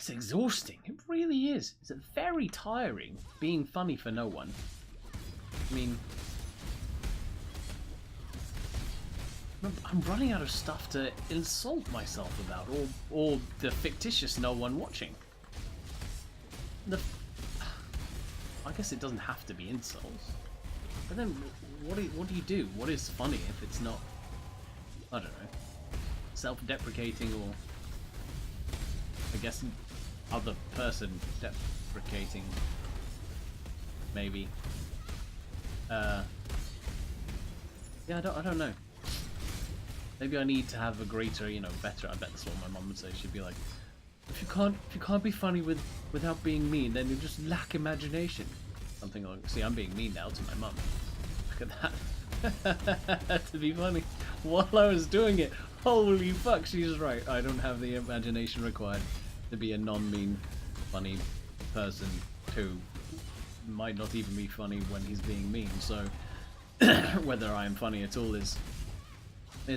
it's exhausting. It really is. It's very tiring being funny for no one. I mean, I'm running out of stuff to insult myself about, or the fictitious no one watching. I guess it doesn't have to be insults. But then, what do you do? What is funny if it's not, I don't know, self-deprecating, or I guess other person deprecating, maybe. Yeah, I don't know. Maybe I need to have a greater, you know, better. I bet that's what my mum would say. She'd be like, if you can't be funny without being mean, then you just lack imagination. Something like, see, I'm being mean now to my mum. Look at that. To be funny while I was doing it. Holy fuck, she's right. I don't have the imagination required to be a non-mean, funny person who might not even be funny when he's being mean. So whether I am funny at all is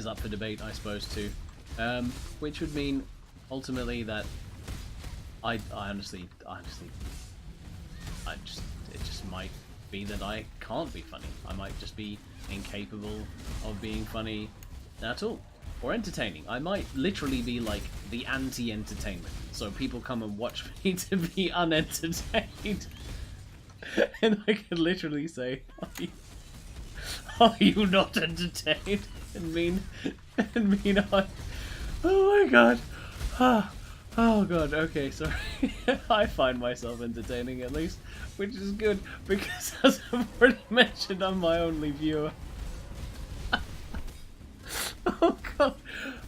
up for debate, I suppose, too. Which would mean ultimately that I honestly, it just might be that I can't be funny. I might just be incapable of being funny at all, or entertaining. I might literally be like the anti-entertainment, so people come and watch me to be unentertained. And I can literally say, are you not entertained? And mean oh my god. Oh god, okay, sorry. I find myself entertaining at least, which is good, because as I've already mentioned, I'm my only viewer. Oh god.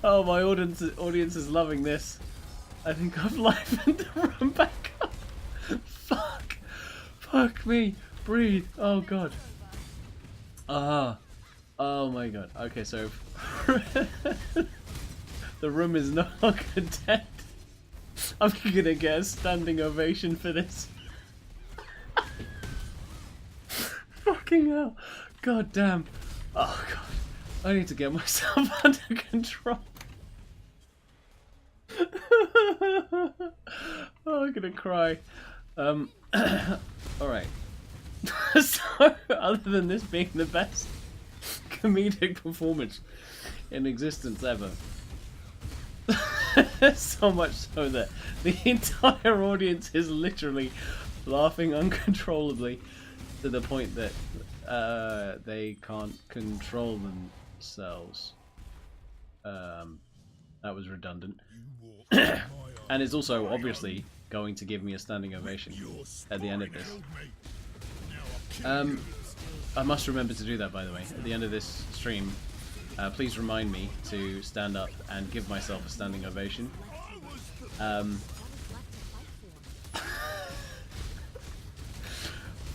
Oh, my audience is loving this. I think I've livened the room back up. Fuck. Fuck me. Breathe. Oh god. Oh my god. Okay, so the room is no longer dead. I'm gonna get a standing ovation for this. Fucking hell. God damn. Oh god. I need to get myself under control. Oh, I'm gonna cry. Alright. So, other than this being the best comedic performance in existence ever, so much so that the entire audience is literally laughing uncontrollably to the point that they can't control themselves. That was redundant. And it's also obviously going to give me a standing ovation at the end of this. I must remember to do that, by the way, at the end of this stream. Please remind me to stand up and give myself a standing ovation.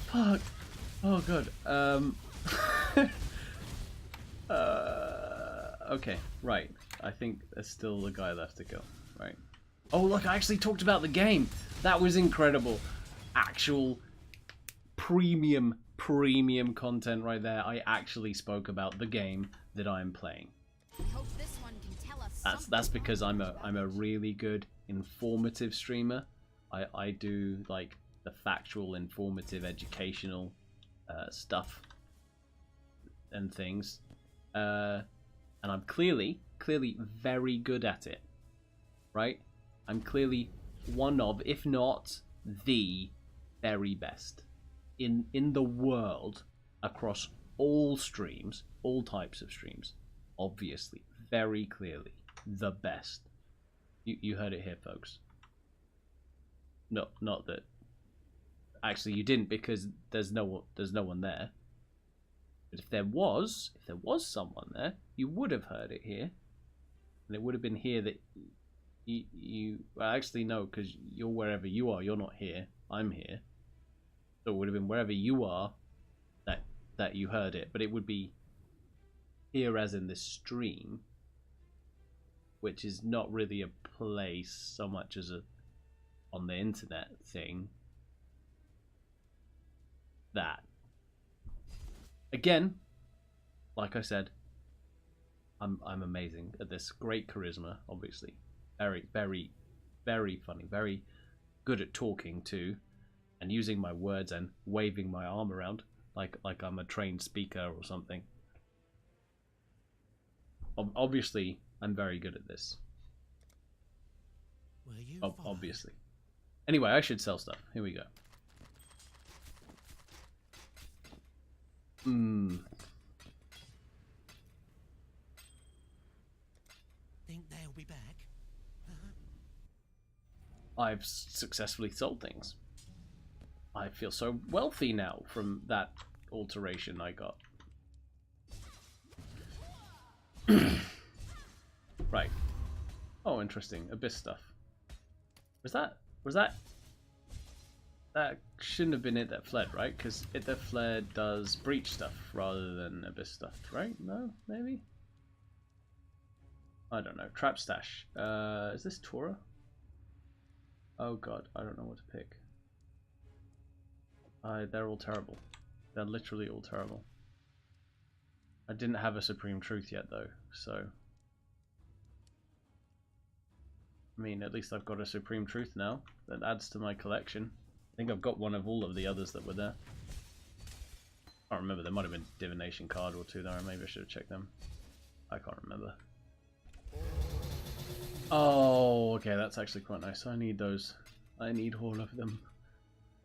Fuck. Oh god. Okay, right. I think there's still a guy left to go. Right. Oh look, I actually talked about the game. That was incredible. Actual premium content right there. I actually spoke about the game that I'm playing. That's because I'm a really good informative streamer. I do like the factual, informative, educational stuff and things, and I'm clearly very good at it. Right? I'm clearly one of, if not the very best in the world across all streams, all types of streams. Obviously, very clearly, the best. You heard it here, folks. No, not that. Actually, you didn't, because there's no one there. But if there was someone there, you would have heard it here, and it would have been here that you well, actually no, because you're wherever you are. You're not here. I'm here. So it would have been wherever you are that you heard it, but it would be here as in this stream, which is not really a place so much as a on the internet thing. That again, like I said, I'm amazing at this. Great charisma, obviously. Very, very, very funny. Very good at talking too, and using my words and waving my arm around like I'm a trained speaker or something. Obviously, I'm very good at this. Obviously. Anyway, I should sell stuff. Here we go. Think they'll be back? I've successfully sold things. I feel so wealthy now from that alteration I got. Right. Oh, interesting. Abyss stuff. That shouldn't have been it that fled, right? Because it that fled does breach stuff rather than Abyss stuff, right? No? Maybe? I don't know. Trap stash. Is this Tora? Oh god, I don't know what to pick. They're all terrible. They're literally all terrible. I didn't have a Supreme Truth yet though, so... I mean, at least I've got a Supreme Truth now. That adds to my collection. I think I've got one of all of the others that were there. I can't remember, there might have been a Divination card or two there, maybe I should have checked them. I can't remember. Oh, okay, that's actually quite nice. I need those. I need all of them.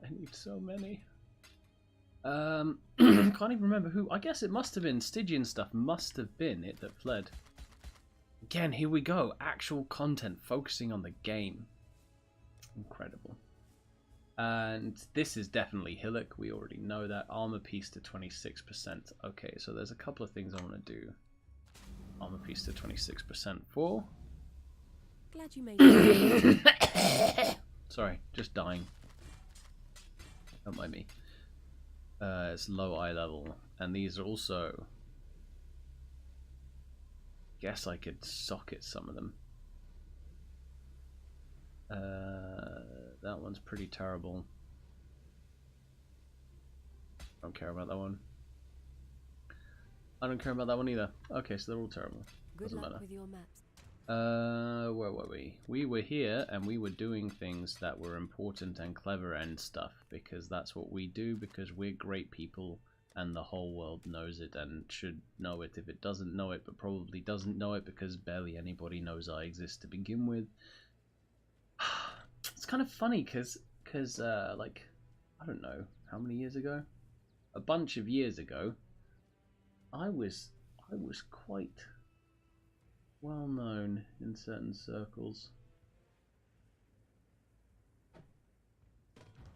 I need so many. Can't even remember who. I guess it must have been Stygian stuff. Must have been it that fled. Again, here we go. Actual content focusing on the game. Incredible. And this is definitely Hillock. We already know that. Armor piece to 26%. Okay, so there's a couple of things I want to do. Armor piece to 26% for. Glad you made it. Sorry, just dying. Don't mind me. It's low eye level, and these are also. Guess I could socket some of them. That one's pretty terrible. Don't care about that one. I don't care about that one either. Okay, so they're all terrible. Good Doesn't luck matter. with your maps. Where were we? We were here and we were doing things that were important and clever and stuff, because that's what we do, because we're great people and the whole world knows it and should know it if it doesn't know it, but probably doesn't know it because barely anybody knows I exist to begin with. It's kind of funny because like, I don't know how many years ago, a bunch of years ago, I was quite well known in certain circles.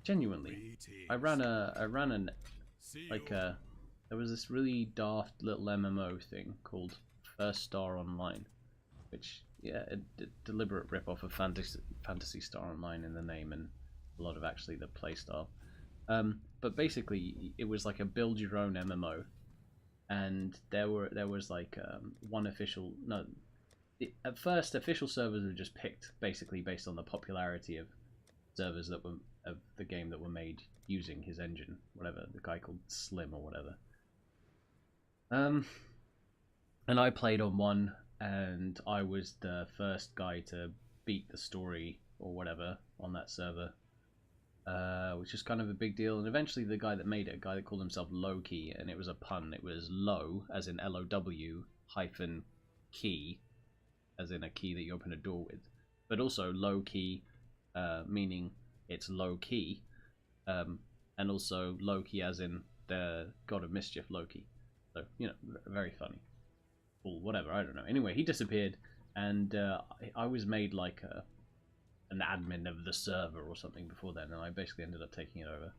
Genuinely, I ran an there was this really daft little MMO thing called First Star Online, which, yeah, a deliberate rip-off of Fantasy Star Online in the name and a lot of actually the playstyle. But basically, it was like a build your own MMO, and there was like one official at first official servers were just picked basically based on the popularity of servers that were of the game that were made using his engine, whatever, the guy called Slim or whatever. And I played on one, and I was the first guy to beat the story or whatever on that server, which is kind of a big deal. And eventually the guy that made it, a guy that called himself Low-Key, and it was a pun, it was low, as in L-O-W, hyphen key, as in a key that you open a door with, but also low-key, meaning it's low-key, and also Loki as in the god of mischief, Loki. So, you know, very funny. Or whatever, I don't know. Anyway, he disappeared, and I was made like an admin of the server or something before then, and I basically ended up taking it over.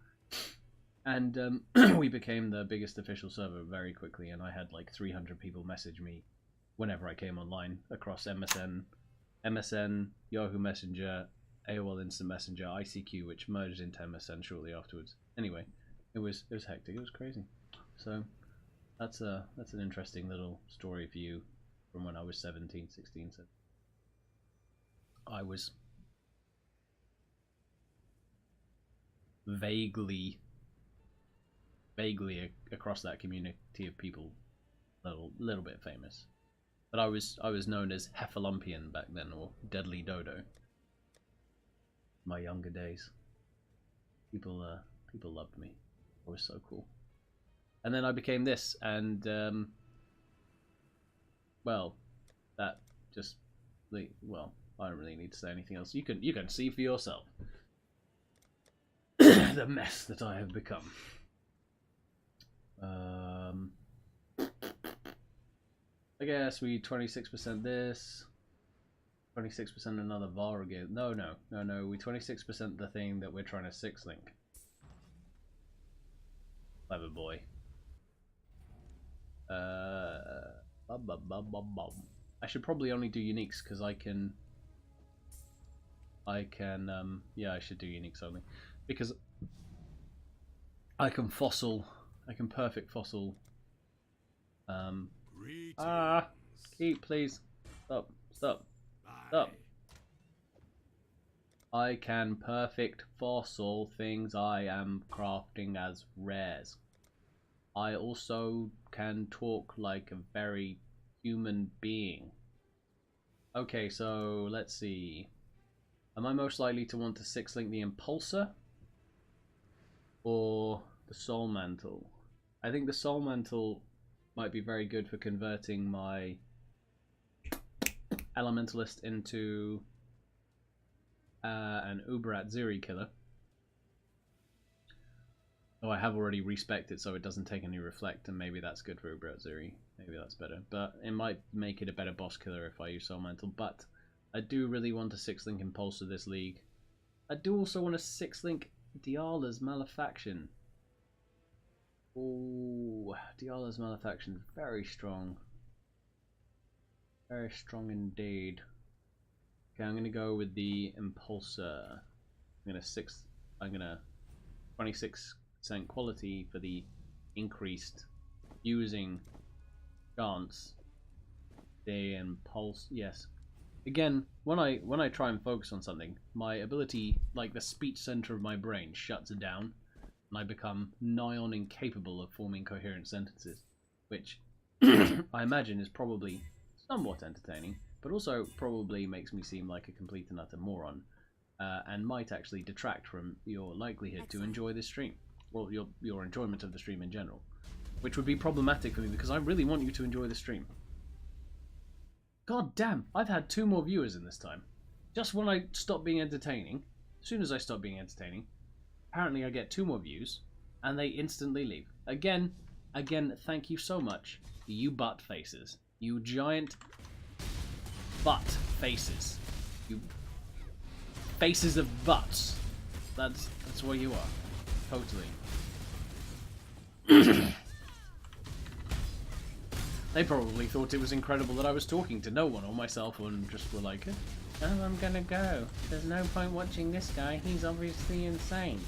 And we became the biggest official server very quickly, and I had like 300 people message me whenever I came online across MSN, Yahoo Messenger, AOL Instant Messenger, ICQ, which merged into MSN shortly afterwards. Anyway, it was hectic. It was crazy. So that's an interesting little story for you from when I was 17, 16. So I was vaguely across that community of people, little bit famous. But I was known as Heffalumpian back then, or Deadly Dodo. my younger days. People loved me. I was so cool. And then I became this, and well, that just well, I don't really need to say anything else. You can see for yourself the mess that I have become. I guess we 26% this, 26% another VAR again. No. We 26% the thing that we're trying to 6-link. Clever boy. I should probably only do uniques because I can. Yeah, I should do uniques only because I can fossil. I can perfect fossil. Keep, please. Stop. I can perfect fossil things I am crafting as rares. I also can talk like a very human being. Okay, so let's see. Am I most likely to want to 6-link the Impulsor or the Soul Mantle? I think the Soul Mantle might be very good for converting my Elementalist into an Uberat Ziri killer. Oh, I have already respec'd it so it doesn't take any reflect, and maybe that's good for Uberat Ziri. Maybe that's better. But it might make it a better boss killer if I use Soul Mantle. But I do really want to 6-link Impulsor this league. I do also want to 6-link Diala's Malefaction. Oh, Diala's Malefaction is very strong. Very strong indeed. Okay, I'm gonna go with the Impulsor. I'm gonna 26% quality for the increased using chance. The Impulse, yes. Again, when I try and focus on something, my ability, like the speech center of my brain, shuts it down, and I become nigh on incapable of forming coherent sentences, which I imagine is probably somewhat entertaining, but also probably makes me seem like a complete and utter moron, and might actually detract from your likelihood to enjoy this stream, well, your enjoyment of the stream in general, which would be problematic for me because I really want you to enjoy the stream. God damn, I've had 2 more viewers in this time. Just when I stop being entertaining, as soon as I stop being entertaining, apparently I get 2 more views, and they instantly leave. Again, thank you so much, you butt faces. You giant butt faces. You faces of butts. That's what you are. Totally. They probably thought it was incredible that I was talking to no one or myself and just were like, oh, I'm gonna go. There's no point watching this guy. He's obviously insane.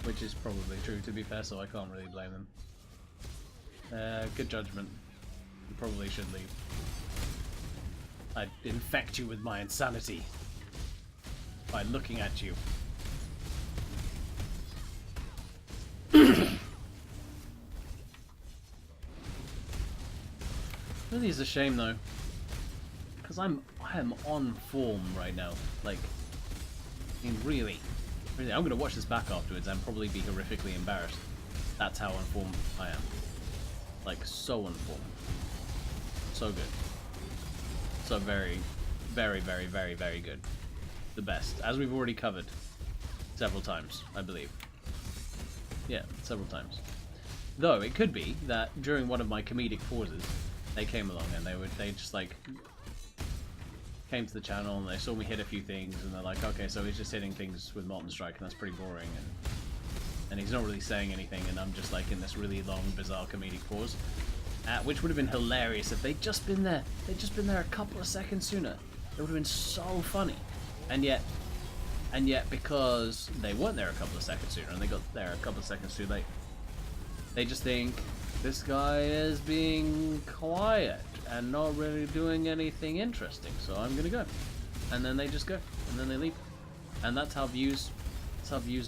Which is probably true, to be fair, so I can't really blame them. Good judgment. You probably should leave. I'd infect you with my insanity by looking at you. Really is a shame though, because I am on form right now. Like, I mean, really, I'm gonna watch this back afterwards and probably be horrifically embarrassed. That's how unformed I am. Like, so unformed. So good. So very, very, very, very, very good. The best, as we've already covered several times, I believe. Yeah, several times. Though it could be that during one of my comedic pauses, they came along and they just like came to the channel and they saw me hit a few things and they're like, okay, so he's just hitting things with Molten Strike and that's pretty boring, and he's not really saying anything, and I'm just like in this really long, bizarre comedic pause, which would have been hilarious if they'd just been there. They'd just been there a couple of seconds sooner. It would have been so funny. And yet because they weren't there a couple of seconds sooner and they got there a couple of seconds too late, they just think this guy is being quiet and not really doing anything interesting, so I'm gonna go. And then they just go, and then they leave. And that's how views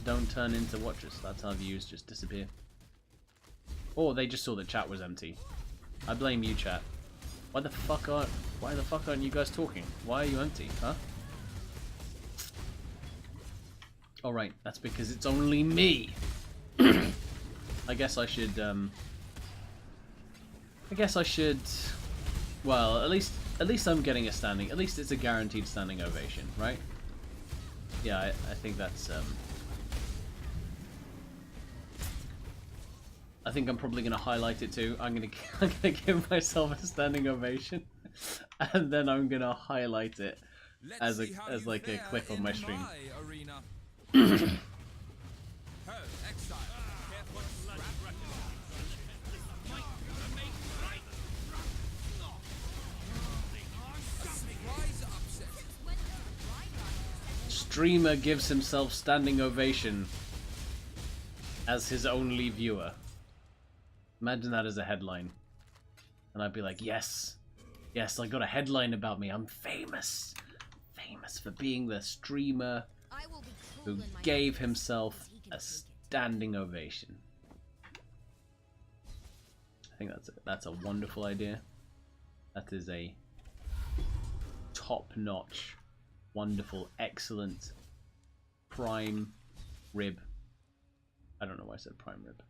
don't turn into watchers. That's how views just disappear. Or they just saw that chat was empty. I blame you, chat. Why the fuck aren't you guys talking? Why are you empty, huh? All right, that's because it's only me. I guess I should. Well, at least I'm getting a standing. At least it's a guaranteed standing ovation, right? Yeah, I think that's. I think I'm probably gonna highlight it too. I'm gonna give myself a standing ovation, and then I'm gonna highlight it as like a clip on my stream. Exile. Streamer gives himself standing ovation as his only viewer. Imagine that as a headline. And I'd be like, yes, yes, I got a headline about me. I'm famous. Famous for being the streamer who gave himself a standing ovation. I think that's a wonderful idea. That is a top-notch, wonderful, excellent, prime rib. I don't know why I said prime rib.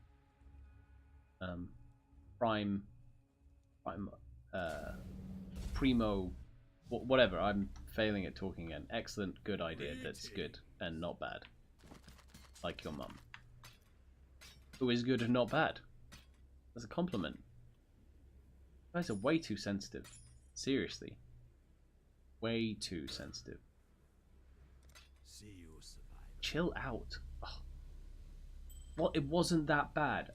Primo, whatever. I'm failing at talking again. Excellent, good idea. That's good and not bad. Like your mum, who is good and not bad. That's a compliment. You guys are way too sensitive. Seriously, way too sensitive. Chill out. Oh. What? It wasn't that bad.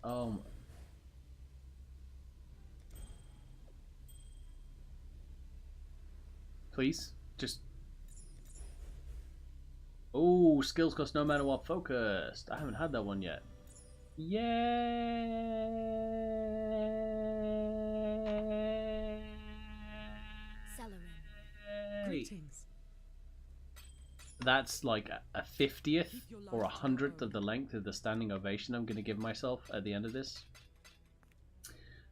Please, just. Oh, skills cost no matter what. Focused. I haven't had that one yet. Yay! Greetings. That's like a 50th or 100th of the length of the standing ovation I'm going to give myself at the end of this.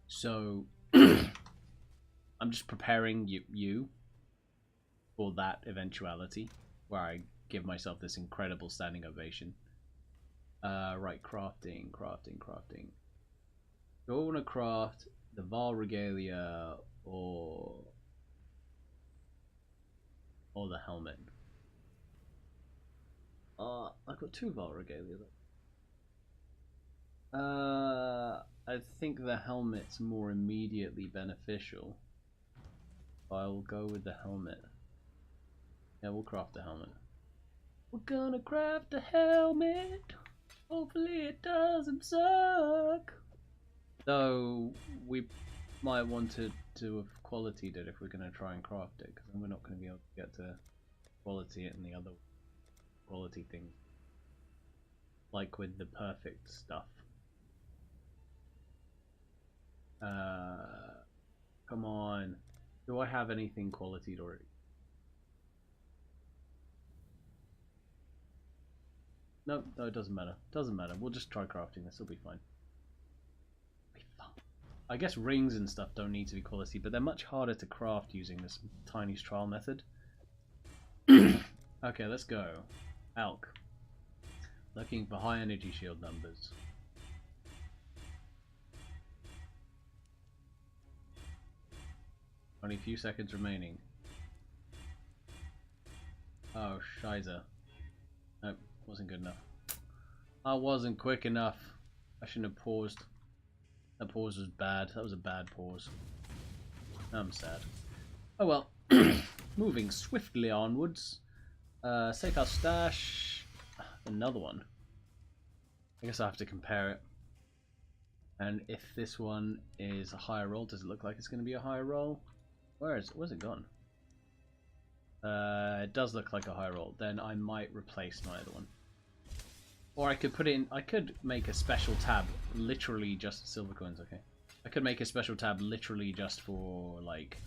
So I'm just preparing you for that eventuality where I give myself this incredible standing ovation. Right, crafting. Do I want to craft the Val Regalia or the helmet? I've got two Val Regalia though. I think the helmet's more immediately beneficial. I'll go with the helmet. Yeah, we'll craft the helmet. We're gonna craft a helmet. Hopefully it doesn't suck. Though we might want to have qualityed it if we're gonna try and craft it, because we're not gonna be able to get to quality it in the other quality thing. Like with the perfect stuff. Come on. Do I have anything qualityed already? No, it doesn't matter. Doesn't matter. We'll just try crafting this. It'll be fine. I guess rings and stuff don't need to be quality, but they're much harder to craft using this Tiny's trial method. Okay, let's go. Alk. Looking for high energy shield numbers. Only a few seconds remaining. Oh, shiza. Nope, wasn't good enough. I wasn't quick enough. I shouldn't have paused. That pause was bad. That was a bad pause. I'm sad. Oh well. Moving swiftly onwards. Safe house stash. Another one. I guess I have to compare it. And if this one is a higher roll, does it look like it's going to be a higher roll? Where's it gone? It does look like a high roll. Then I might replace my other one. Or I could put it in. I could make a special tab, literally just silver coins. Okay, I could make a special tab, literally just for like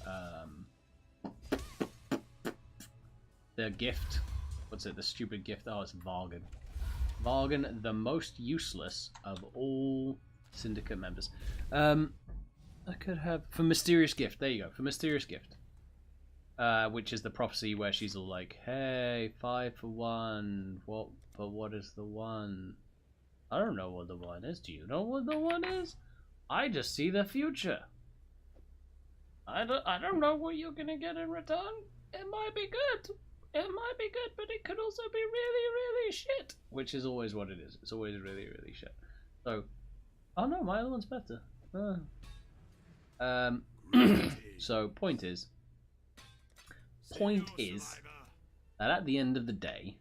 the gift. What's it? The stupid gift. Oh, it's Vargan. Vargan, the most useless of all syndicate members. I could have for mysterious gift. There you go. For mysterious gift. which is the prophecy where she's all like, "Hey, 5 for 1. What? But what is the one? I don't know what the one is. Do you know what the one is? I just see the future. I don't know what you're gonna get in return. It might be good. It might be good, but it could also be really, really shit." Which is always what it is. It's always really, really shit. So, oh no, my other one's better. So point is that at the end of the day,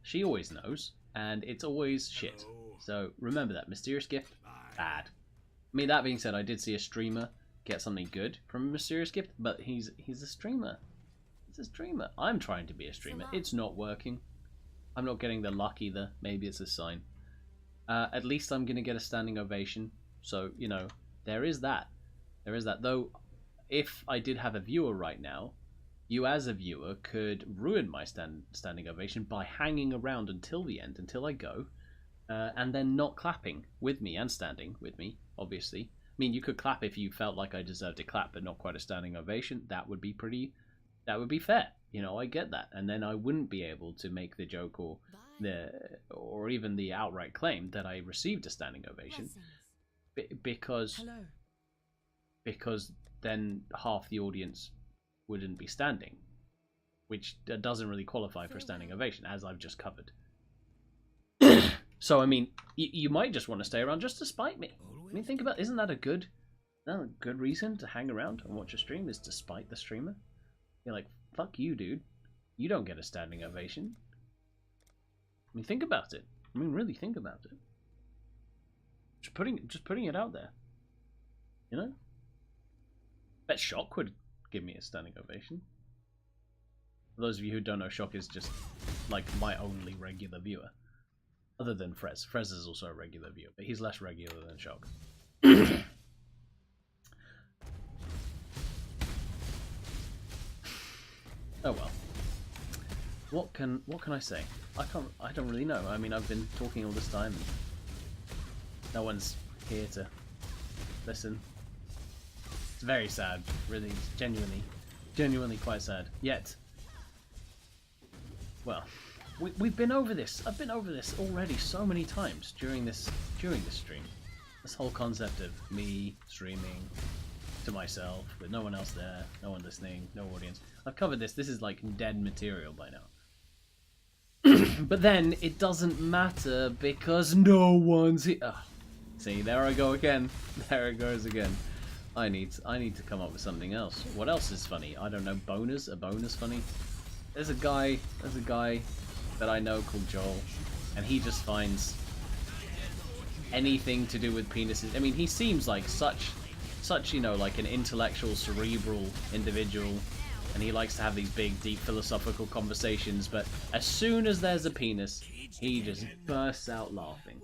she always knows, and it's always shit. So remember that. Mysterious gift, bad. I mean, that being said, I did see a streamer get something good from a mysterious gift, but he's a streamer. He's a streamer. I'm trying to be a streamer. It's not working. I'm not getting the luck either. Maybe it's a sign. At least I'm gonna get a standing ovation. So, you know, there is that. There is that. Though, if I did have a viewer right now, you as a viewer could ruin my standing ovation by hanging around until the end, until I go, and then not clapping with me and standing with me, obviously. I mean, you could clap if you felt like I deserved to clap, but not quite a standing ovation. That would be fair. You know, I get that. And then I wouldn't be able to make the joke or even the outright claim that I received a standing ovation because then half the audience wouldn't be standing, which doesn't really qualify for a standing ovation, as I've just covered. So I mean, you might just want to stay around just to spite me. I mean, think about, isn't that a good reason to hang around and watch a stream, is to spite the streamer? You're like, fuck you, dude. You don't get a standing ovation. I mean, think about it. I mean, really think about it. Just putting it out there. You know? Bet Shock would give me a standing ovation. For those of you who don't know, Shock is just like my only regular viewer. Other than Frez. Frez is also a regular viewer, but he's less regular than Shock. Oh well. What can I say? I don't really know. I mean, I've been talking all this time and no one's here to listen. It's very sad, really. It's genuinely quite sad. Yet, well, we've been over this. I've been over this already so many times during this stream. This whole concept of me streaming to myself with no one else there, no one listening, no audience. I've covered this. This is like dead material by now. But then it doesn't matter because no one's here. Oh, see, there I go again. There it goes again. I need to come up with something else. What else is funny? I don't know. A bonus funny. There's a guy that I know called Joel, and he just finds anything to do with penises. I mean, he seems like such you know, like an intellectual, cerebral individual, and he likes to have these big, deep philosophical conversations, but as soon as there's a penis, he just bursts out laughing.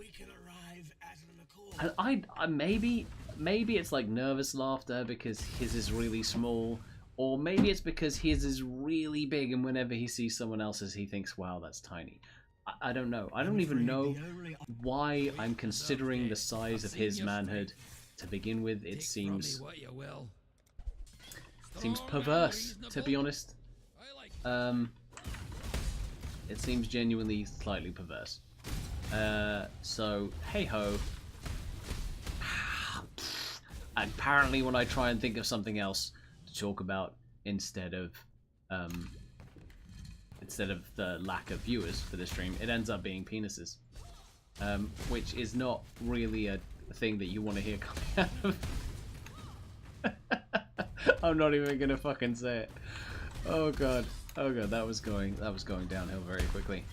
And I maybe it's like nervous laughter because his is really small, or maybe it's because his is really big, and whenever he sees someone else's, he thinks, wow, that's tiny. I don't know. I don't even know why I'm considering the size of his manhood. To begin with, it seems perverse, to be honest. It seems genuinely slightly perverse. So, hey ho. Apparently, when I try and think of something else to talk about instead of the lack of viewers for the stream, it ends up being penises, which is not really a thing that you want to hear coming out of. I'm not even gonna fucking say it. Oh god, that was going downhill very quickly.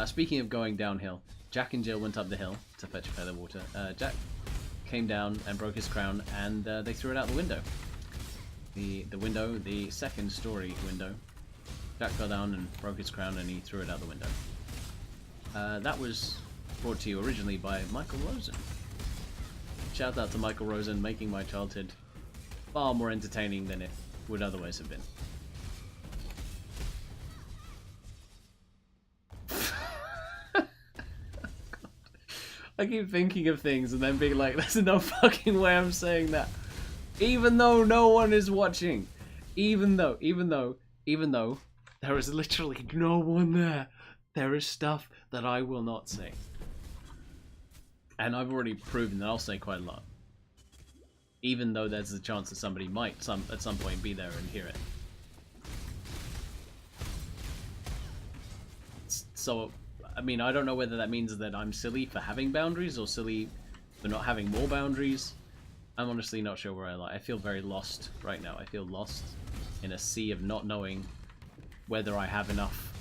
Speaking of going downhill, Jack and Jill went up the hill to fetch a feather water. Jack came down and broke his crown, and they threw it out the window. The second story window. Jack fell down and broke his crown, and he threw it out the window. That was brought to you originally by Michael Rosen. Shout out to Michael Rosen, making my childhood far more entertaining than it would otherwise have been. I keep thinking of things and then being like, there's no fucking way I'm saying that. Even though no one is watching. even though there is literally no one there, there is stuff that I will not say. And I've already proven that I'll say quite a lot. Even though there's a chance that somebody might at some point be there and hear it. So, I mean, I don't know whether that means that I'm silly for having boundaries or silly for not having more boundaries. I'm honestly not sure where I lie. I feel very lost right now. I feel lost in a sea of not knowing whether I have enough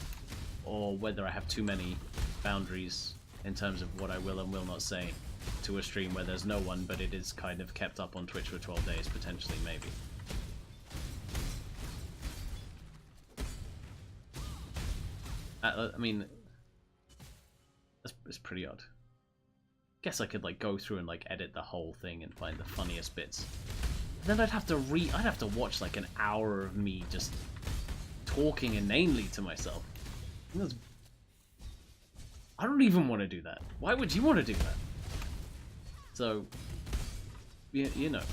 or whether I have too many boundaries in terms of what I will and will not say to a stream where there's no one, but it is kind of kept up on Twitch for 12 days, potentially, maybe. I mean, it's pretty odd. Guess I could like go through and like edit the whole thing and find the funniest bits. Then I'd have to watch like an hour of me just talking inanely to myself. I don't even want to do that. Why would you want to do that? So, you know.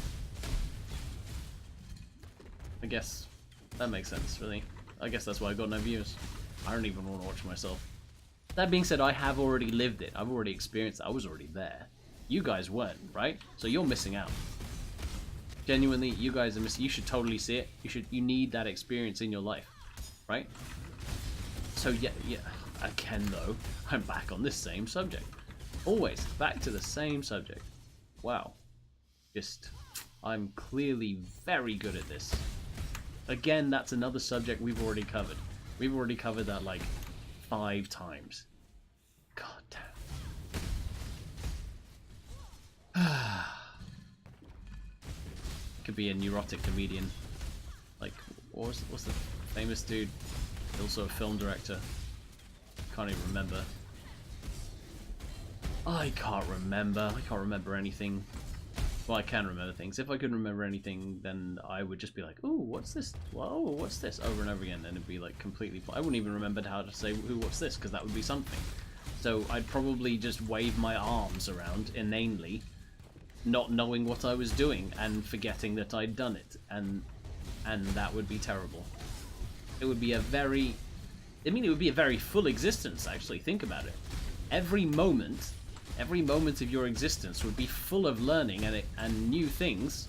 I guess that makes sense, really. I guess that's why I got no views. I don't even want to watch myself. That being said, I have already lived it. I've already experienced it. I was already there. You guys weren't, right? So you're missing out. Genuinely, you guys are missing. You should totally see it. You need that experience in your life, right? So yeah. Again, though, I'm back on this same subject. Always back to the same subject. Wow. I'm clearly very good at this. Again, that's another subject we've already covered. We've already covered that like 5 times. God damn. Could be a neurotic comedian. Like, what's the famous dude? Also a film director. Can't even remember. I can't remember anything. Well, I can remember things. If I could remember anything, then I would just be like, "Ooh, what's this? Whoa, what's this?" over and over again, and it'd be like completely. I wouldn't even remember how to say, "Ooh, what's this?" because that would be something. So I'd probably just wave my arms around inanely, not knowing what I was doing and forgetting that I'd done it, and that would be terrible. It would be a very full existence, actually. Think about it. Every moment of your existence would be full of learning and new things,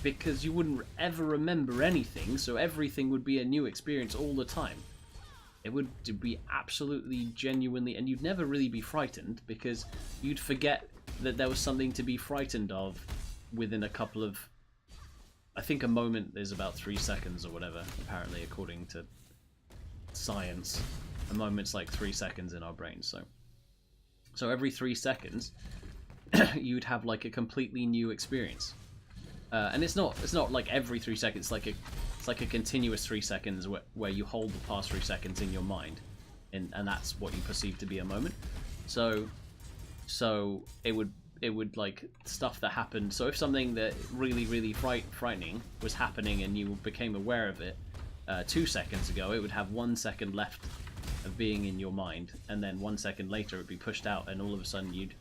because you wouldn't ever remember anything, so everything would be a new experience all the time. It would be absolutely genuinely, and you'd never really be frightened, because you'd forget that there was something to be frightened of within a couple of... I think a moment is about 3 seconds or whatever, apparently, according to science. A moment's like 3 seconds in our brains, so every 3 seconds you'd have like a completely new experience, and it's not like every 3 seconds. It's like a continuous 3 seconds where you hold the past 3 seconds in your mind, and that's what you perceive to be a moment. So it would like stuff that happened. So if something that really frightening was happening and you became aware of it 2 seconds ago, it would have 1 second left of being in your mind, and then 1 second later it would be pushed out, and all of a sudden you'd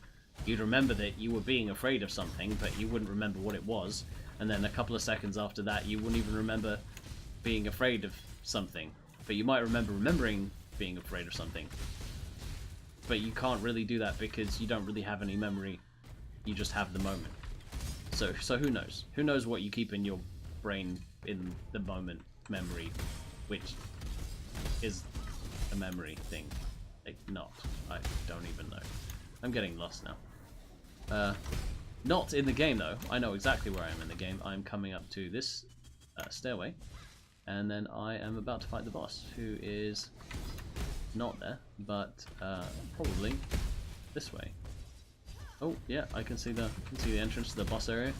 remember that you were being afraid of something, but you wouldn't remember what it was, and then a couple of seconds after that you wouldn't even remember being afraid of something, but you might remembering being afraid of something. But you can't really do that because you don't really have any memory, you just have the moment. So who knows? Who knows what you keep in your brain in the moment memory, which is a memory thing. Like, not. I don't even know. I'm getting lost now. Not in the game, though. I know exactly where I am in the game. I'm coming up to this stairway, and then I am about to fight the boss, who is not there, but probably this way. Oh, yeah, I can see the entrance to the boss area.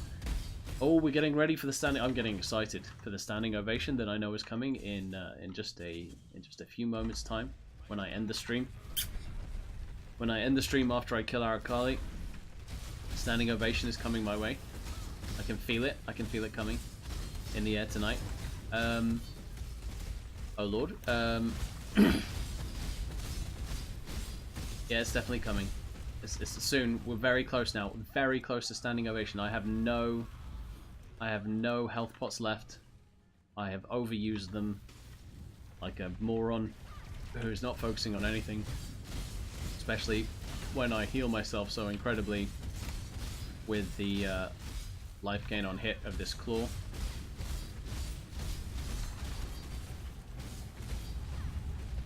Oh, we're getting ready for the standing. I'm getting excited for the standing ovation that I know is coming in just a few moments' time when I end the stream. When I end the stream after I kill Arakali, standing ovation is coming my way. I can feel it. I can feel it coming in the air tonight. Oh lord. Yeah, it's definitely coming. It's soon. We're very close now. Very close to standing ovation. I have no health pots left. I have overused them like a moron who's not focusing on anything, especially when I heal myself so incredibly with the life gain on hit of this claw.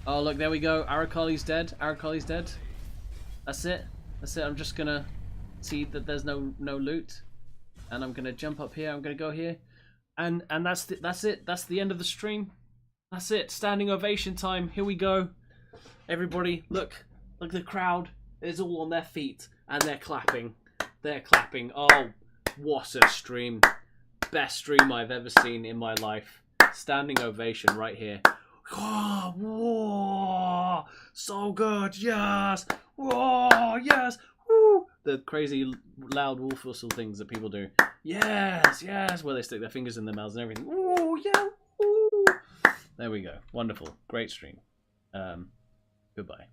Oh look, there we go. Arakali's dead. Arakali's dead. That's it. That's it. I'm just gonna see that there's no loot, and I'm gonna jump up here. I'm gonna go here, and that's it. That's the end of the stream. That's it. Standing ovation time. Here we go. Everybody, look the crowd is all on their feet and they're clapping. They're clapping. Oh, what a stream! Best stream I've ever seen in my life. Standing ovation right here. Oh, whoa, so good, yes, whoa, yes, woo. The crazy loud wolf whistle things that people do. Yes, yes, where they stick their fingers in their mouths and everything. Woo, yeah, woo. There we go. Wonderful. Great stream. Goodbye.